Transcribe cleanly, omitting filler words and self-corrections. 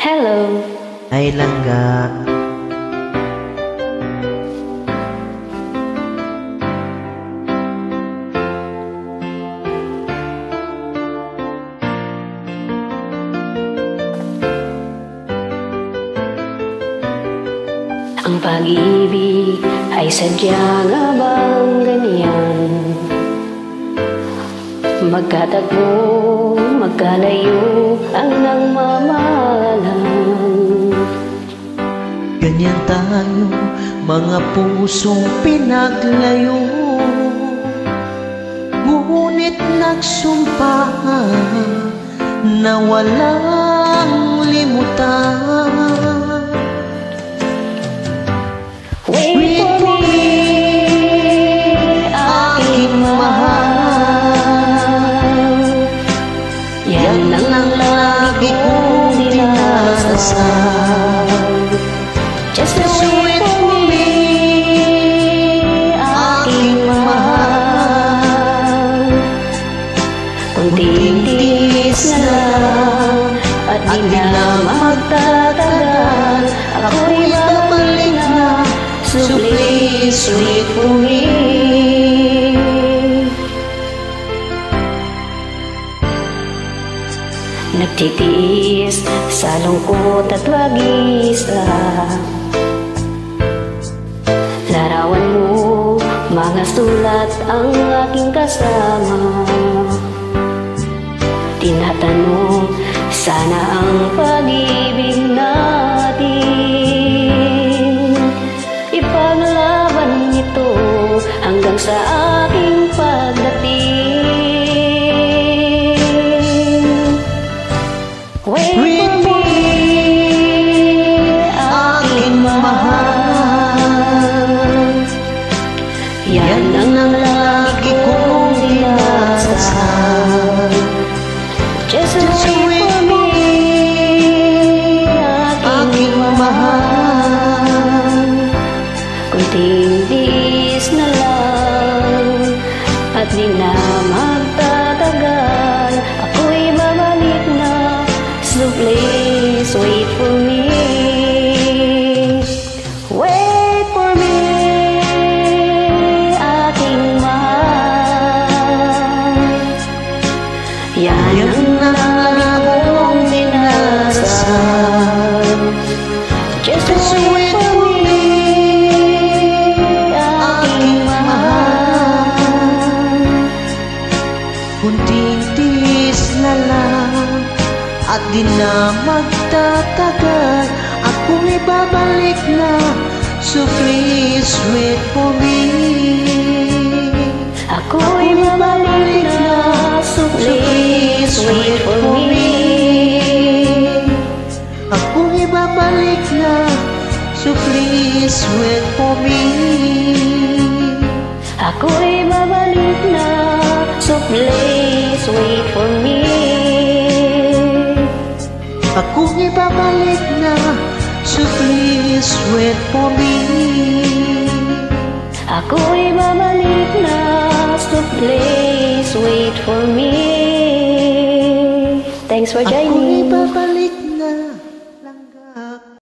Hello. Ay langga. Ang pag-ibig ay sadya nga bang ganyan? Magkatagpo, magkalayo ang nagmamahalan. Ganyan tayo, mga pusong pinaglayo, ngunit nagsumpa na walang limutan. Wait for me, aking mahal. Yan ang lagi kong dinasasal. Just wait for me, aking mahal. Kunting tiis na lang at di na magtatagal. Ako'y babalik na, so please wait for me. Nagtitiis sa lungkot at wag-isa. Larawan mo, mga sulat ang aking kasama. Tinatanong, sana ang pag-ibig natin ipaglaban ito hanggang sa aking pagdating. Wait for me, aking mahal. Yan ang lagi kong dinasasal. Just wait for me, aking mahal. Kunting tiis na lang at di na magtatagal. Ako'y babalik na, so please wait for me. Wait for me, aking mahal. Yan ang lagi kong dinasasal. Just wait for me, aking mahal. Kunting tiis na lang at di na magtatagal. Ako'y babalik na, so please wait for me. Ako'y babalik na, so please wait for me. Ako'y babalik na, so please wait for me. Ako'y babalik na, so please wait for me. Ako'y babalik na, so please wait for me. Ako'y babalik na, so please wait for me. Thanks for Ako'y joining. babalik